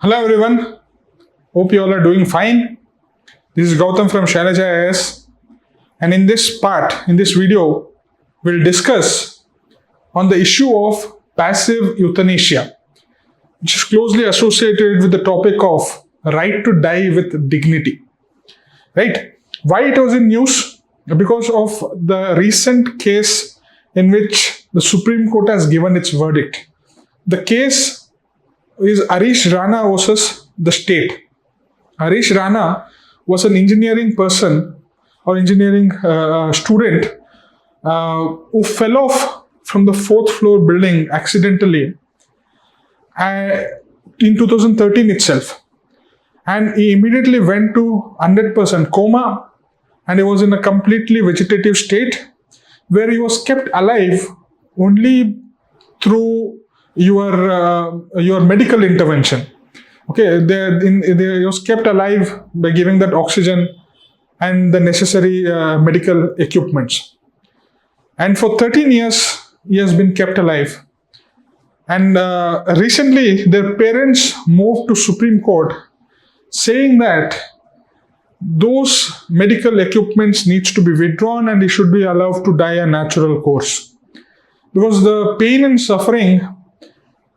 Hello everyone, hope you all are doing fine. This is Gautam from Shailaja IS, and in this video, we'll discuss on the issue of passive euthanasia, which is closely associated with the topic of right to die with dignity. Right? Why it was in news? Because of the recent case in which the Supreme Court has given its verdict. The case is Harish Rana versus the state. Harish Rana was an engineering person or engineering student who fell off from the fourth floor building accidentally in 2013 itself. And he immediately went to 100% coma, and he was in a completely vegetative state where he was kept alive only through your medical intervention. Okay, he was kept alive by giving that oxygen and the necessary medical equipments. And for 13 years, he has been kept alive. And recently, their parents moved to Supreme Court saying that those medical equipments needs to be withdrawn and he should be allowed to die a natural course. Because the pain and suffering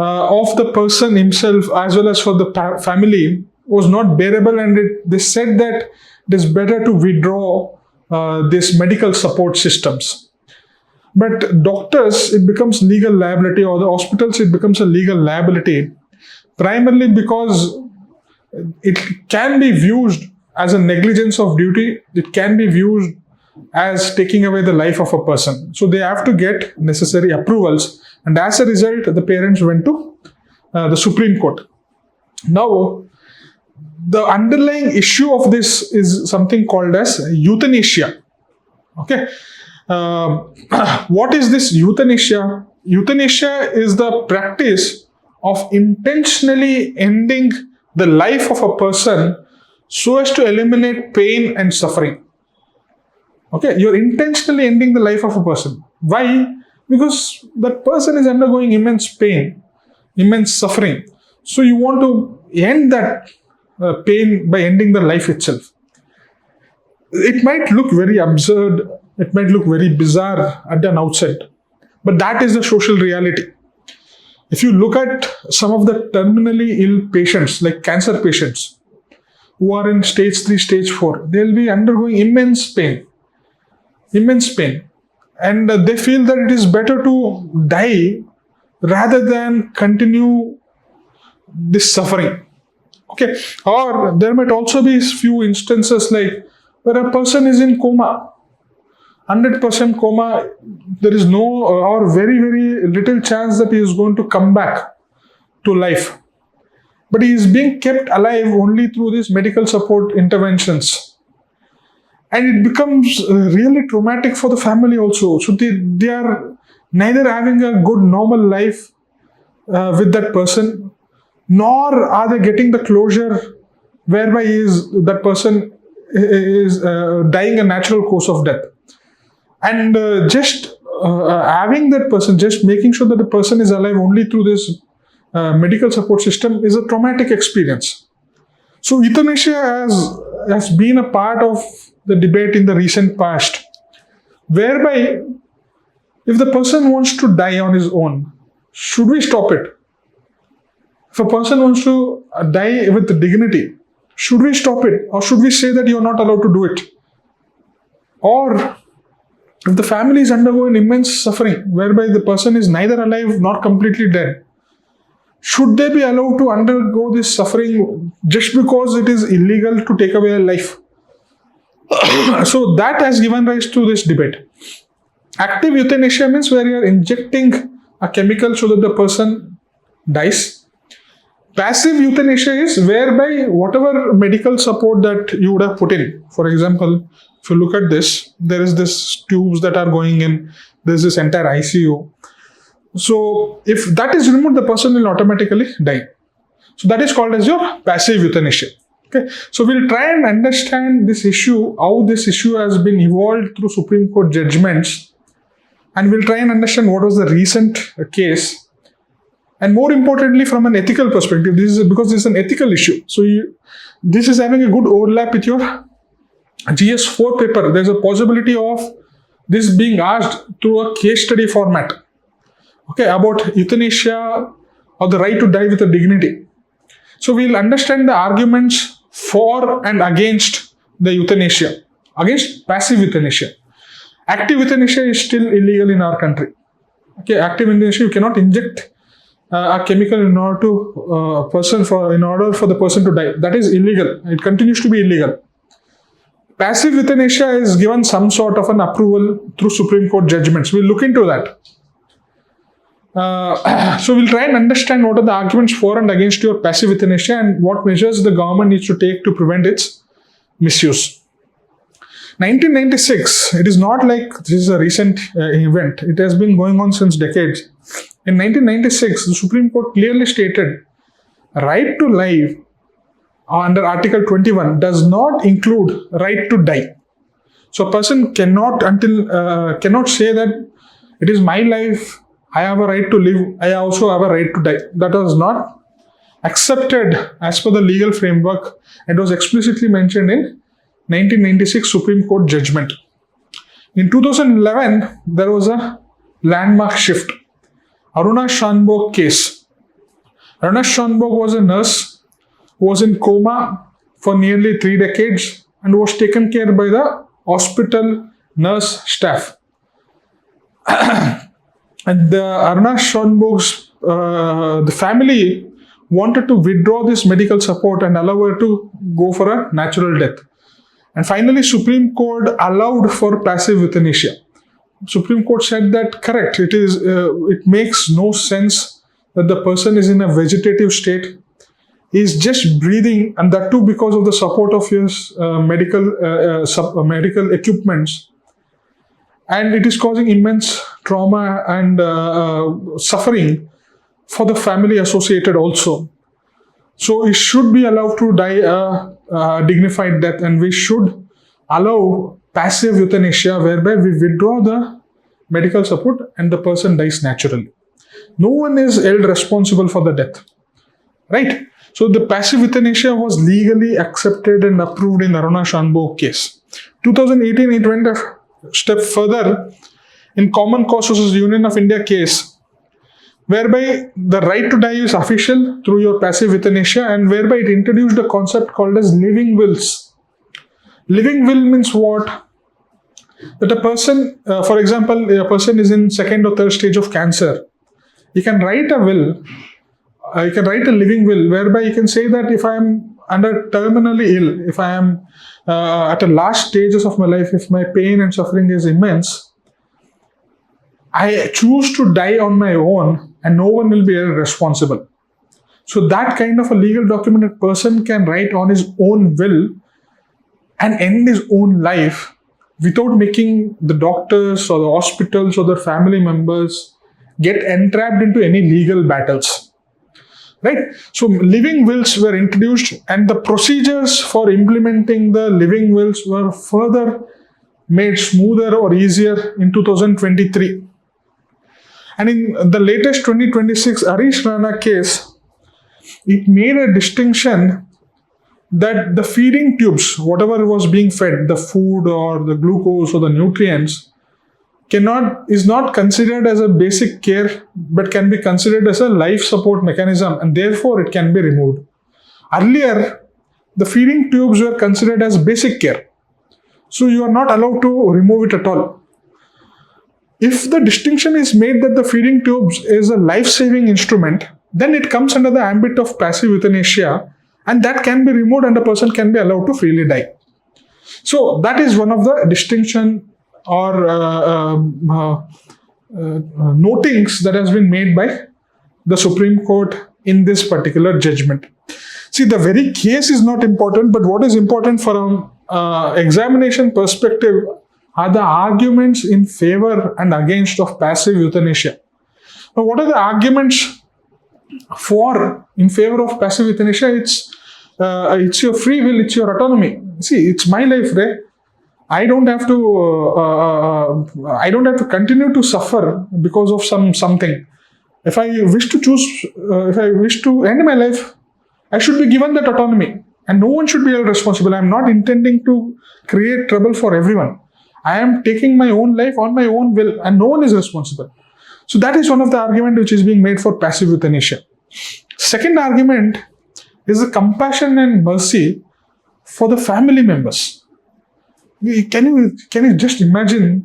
of the person himself as well as for the family was not bearable, and they said that it is better to withdraw these medical support systems. But doctors, it becomes legal liability, or the hospitals, it becomes a legal liability, primarily because it can be viewed as a negligence of duty. It can be viewed as taking away the life of a person. So they have to get necessary approvals. And as a result, the parents went to the Supreme Court. Now, the underlying issue of this is something called as euthanasia. Okay. What is this euthanasia? Euthanasia is the practice of intentionally ending the life of a person so as to eliminate pain and suffering. Okay, you're intentionally ending the life of a person. Why? Because that person is undergoing immense pain, immense suffering. So you want to end that pain by ending the life itself. It might look very absurd, it might look very bizarre at an outset, but that is the social reality. If you look at some of the terminally ill patients, like cancer patients, who are in stage 3, stage 4, they'll be undergoing immense pain. And they feel that it is better to die rather than continue this suffering. Okay. Or there might also be few instances like where a person is in coma, 100% coma, there is no or very, very little chance that he is going to come back to life. But he is being kept alive only through these medical support interventions. And it becomes really traumatic for the family also. So they are neither having a good normal life with that person, nor are they getting the closure whereby that person is dying a natural course of death. And just having that person, just making sure that the person is alive only through this medical support system is a traumatic experience. So euthanasia has been a part of the debate in the recent past, whereby if the person wants to die on his own, should we stop it? If a person wants to die with dignity, should we stop it? Or should we say that you're not allowed to do it? Or if the family is undergoing immense suffering, whereby the person is neither alive nor completely dead, should they be allowed to undergo this suffering just because it is illegal to take away a life? So that has given rise to this debate. Active euthanasia means where you are injecting a chemical so that the person dies. Passive euthanasia is whereby whatever medical support that you would have put in, for example, if you look at this, there is this tubes that are going in, there's this entire ICU. So if that is removed, the person will automatically die. So that is called as your passive euthanasia. Okay, so we'll try and understand this issue, how this issue has been evolved through Supreme Court judgments, and we'll try and understand what was the recent case And more importantly, from an ethical perspective, this is an ethical issue. So this is having a good overlap with your GS4 paper. There's a possibility of this being asked through a case study format, okay, about euthanasia or the right to die with a dignity. So we'll understand the arguments for and against the euthanasia, against passive euthanasia. Active euthanasia is still illegal in our country. Okay, active euthanasia, you cannot inject a chemical in order for the person to die. That is illegal. It continues to be illegal. Passive euthanasia is given some sort of an approval through Supreme Court judgments. We'll look into that. So we'll try and understand what are the arguments for and against your passive euthanasia and what measures the government needs to take to prevent its misuse. 1996, it is not like this is a recent event. It has been going on since decades. In 1996, the Supreme Court clearly stated right to life under Article 21 does not include right to die. So a person cannot say that it is my life, I have a right to live, I also have a right to die. That was not accepted as per the legal framework and was explicitly mentioned in 1996 Supreme Court judgment. In 2011, there was a landmark shift. Aruna Shanbaug case. Aruna Shanbaug was a nurse who was in coma for nearly 3 decades and was taken care by the hospital nurse staff. And the Aruna Shanbaug's the family wanted to withdraw this medical support and allow her to go for a natural death. And finally, Supreme Court allowed for passive euthanasia. Supreme Court said that correct, it makes no sense that the person is in a vegetative state, he is just breathing, and that too because of the support of his medical equipments, and it is causing immense trauma and suffering for the family associated also. So he should be allowed to die a dignified death, and we should allow passive euthanasia whereby we withdraw the medical support and the person dies naturally. No one is held responsible for the death, right? So the passive euthanasia was legally accepted and approved in Aruna Shanbaug case. 2018, it went a step further in Common Cause versus Union of India case, whereby the right to die is official through your passive euthanasia, and whereby it introduced a concept called as living wills. Living will means what? That a person, for example, a person is in 2nd or 3rd stage of cancer. He can write a will, he can write a living will, whereby he can say that if I am terminally ill, if I am at the last stages of my life, if my pain and suffering is immense, I choose to die on my own and no one will be held responsible. So that kind of a legal document a person can write on his own will and end his own life without making the doctors or the hospitals or the family members get entrapped into any legal battles. Right? So living wills were introduced, and the procedures for implementing the living wills were further made smoother or easier in 2023. And in the latest 2026 Harish Rana case, it made a distinction that the feeding tubes, whatever was being fed, the food or the glucose or the nutrients, is not considered as a basic care, but can be considered as a life support mechanism, and therefore it can be removed. Earlier, the feeding tubes were considered as basic care, so you are not allowed to remove it at all. If the distinction is made that the feeding tubes is a life-saving instrument, then it comes under the ambit of passive euthanasia, and that can be removed and a person can be allowed to freely die. So that is one of the distinction or notings that has been made by the Supreme Court in this particular judgment. See, the very case is not important, but what is important from examination perspective are the arguments in favor and against of passive euthanasia. Now, what are the arguments in favor of passive euthanasia? It's your free will, it's your autonomy. See, it's my life, right? I don't have to continue to suffer because of something. If I wish to choose, if I wish to end my life, I should be given that autonomy, and no one should be held responsible. I am not intending to create trouble for everyone. I am taking my own life on my own will, and no one is responsible. So that is one of the arguments which is being made for passive euthanasia. Second argument is the compassion and mercy for the family members. Can you just imagine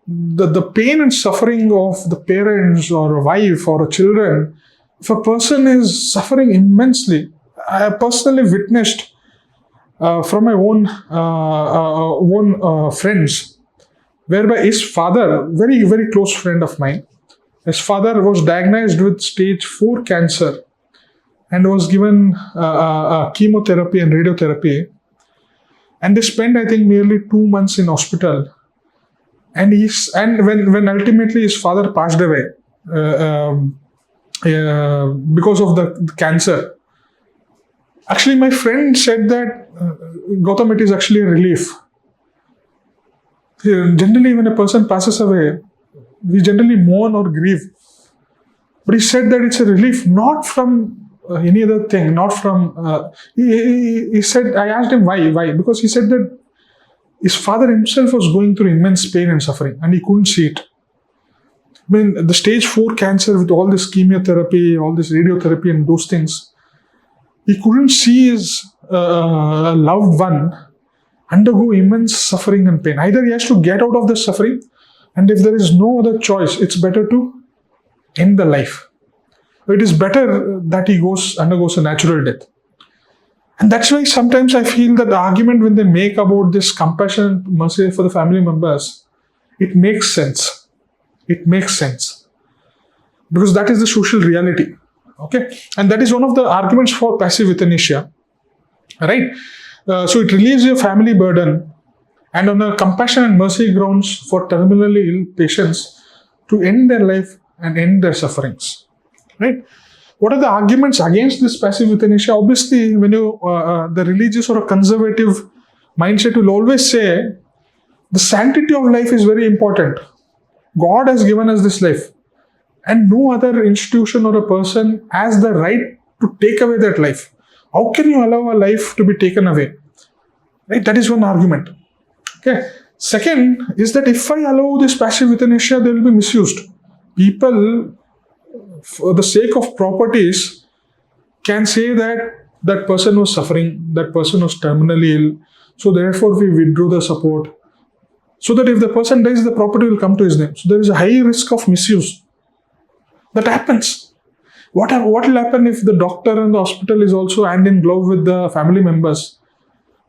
the pain and suffering of the parents or a wife or a children? If a person is suffering immensely, I have personally witnessed from my own friends, whereby his father, very, very close friend of mine, his father was diagnosed with stage 4 cancer and was given chemotherapy and radiotherapy. And they spent, I think, nearly 2 months in hospital. And when ultimately his father passed away because of the cancer, actually my friend said that, Gautam, it is actually a relief. Generally, when a person passes away, we generally mourn or grieve. But he said that it's a relief, not from any other thing, not from... he said, I asked him why. Because he said that his father himself was going through immense pain and suffering, and he couldn't see it. I mean, the stage 4 cancer with all this chemotherapy, all this radiotherapy and those things, he couldn't see his loved one undergo immense suffering and pain. Either he has to get out of the suffering, and if there is no other choice, it's better to end the life. It is better that he undergoes a natural death. And that's why sometimes I feel that the argument when they make about this compassion and mercy for the family members, it makes sense. It makes sense. Because that is the social reality. Okay? And that is one of the arguments for passive euthanasia. Right? So it relieves your family burden, and on a compassion and mercy grounds for terminally ill patients to end their life and end their sufferings. Right? What are the arguments against this passive euthanasia? Obviously, when you the religious or a conservative mindset will always say the sanctity of life is very important. God has given us this life, and no other institution or a person has the right to take away that life. How can you allow a life to be taken away? Right? That is one argument. Okay. Second is that if I allow this passive euthanasia, they will be misused. People, for the sake of properties, can say that that person was suffering, that person was terminally ill, so therefore we withdrew the support, so that if the person dies, the property will come to his name. So there is a high risk of misuse. That happens. What will happen if the doctor and the hospital is also hand in glove with the family members,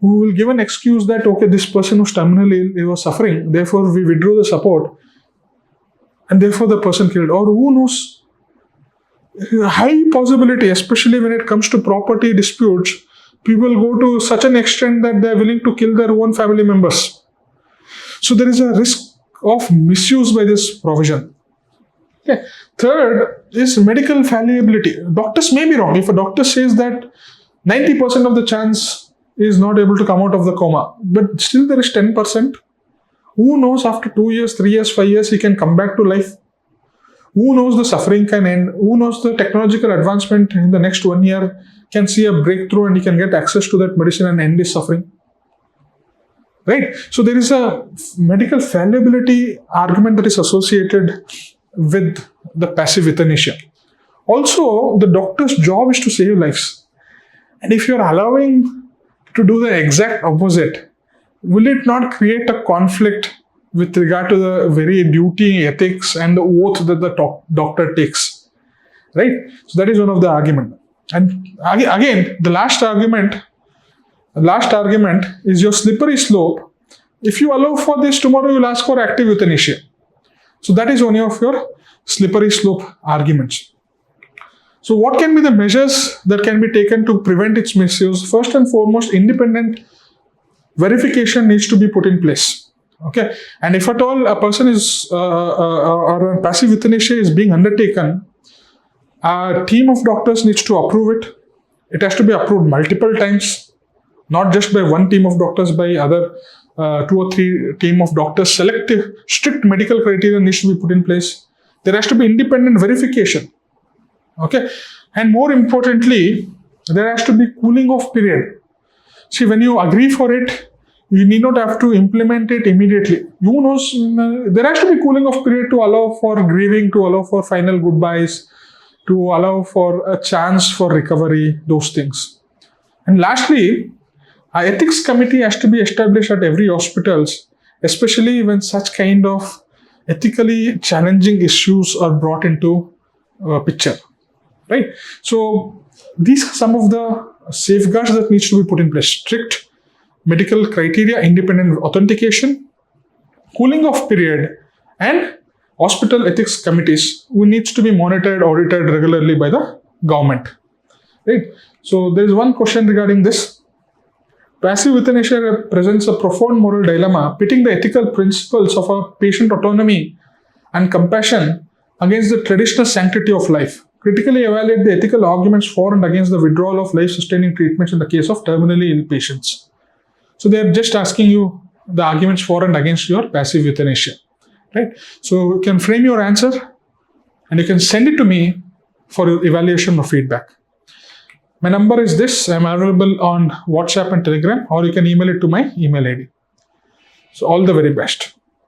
who will give an excuse that, okay, this person was terminally ill, he was suffering, therefore we withdrew the support, and therefore the person killed. Or who knows? High possibility, especially when it comes to property disputes, people go to such an extent that they are willing to kill their own family members. So there is a risk of misuse by this provision. Okay. Third is medical fallibility. Doctors may be wrong. If a doctor says that 90% of the chance is not able to come out of the coma, but still there is 10%. Who knows, after 2 years, 3 years, 5 years, he can come back to life. Who knows, the suffering can end. Who knows, the technological advancement in the next 1 year can see a breakthrough and he can get access to that medicine and end his suffering. Right? So there is a medical fallibility argument that is associated with the passive euthanasia. Also, the doctor's job is to save lives. And if you are allowing to do the exact opposite, will it not create a conflict with regard to the very duty, ethics, and the oath that the doctor takes? Right? So that is one of the arguments. And again, the last argument is your slippery slope. If you allow for this, tomorrow you will ask for active euthanasia. So that is one of your slippery slope arguments. So what can be the measures that can be taken to prevent its misuse? First and foremost, independent verification needs to be put in place. Okay, and if at all a person is or a passive euthanasia is being undertaken, a team of doctors needs to approve it. It has to be approved multiple times, not just by one team of doctors, by other 2 or 3 team of doctors. Strict medical criteria needs to be put in place. There has to be independent verification. Okay, and more importantly, there has to be cooling off period. See, when you agree for it, you need not have to implement it immediately. There has to be cooling off period to allow for grieving, to allow for final goodbyes, to allow for a chance for recovery, those things. And lastly, an ethics committee has to be established at every hospitals, especially when such kind of ethically challenging issues are brought into picture, right? So these are some of the safeguards that needs to be put in place: strict medical criteria, independent authentication, cooling off period, and hospital ethics committees who needs to be monitored, audited regularly by the government, right? So there is one question regarding this. Passive euthanasia presents a profound moral dilemma, pitting the ethical principles of a patient autonomy and compassion against the traditional sanctity of life. Critically evaluate the ethical arguments for and against the withdrawal of life-sustaining treatments in the case of terminally ill patients. So they are just asking you the arguments for and against your passive euthanasia, right? So you can frame your answer and you can send it to me for evaluation or feedback. My number is this. I'm available on WhatsApp and Telegram, or you can email it to my email ID. So all the very best.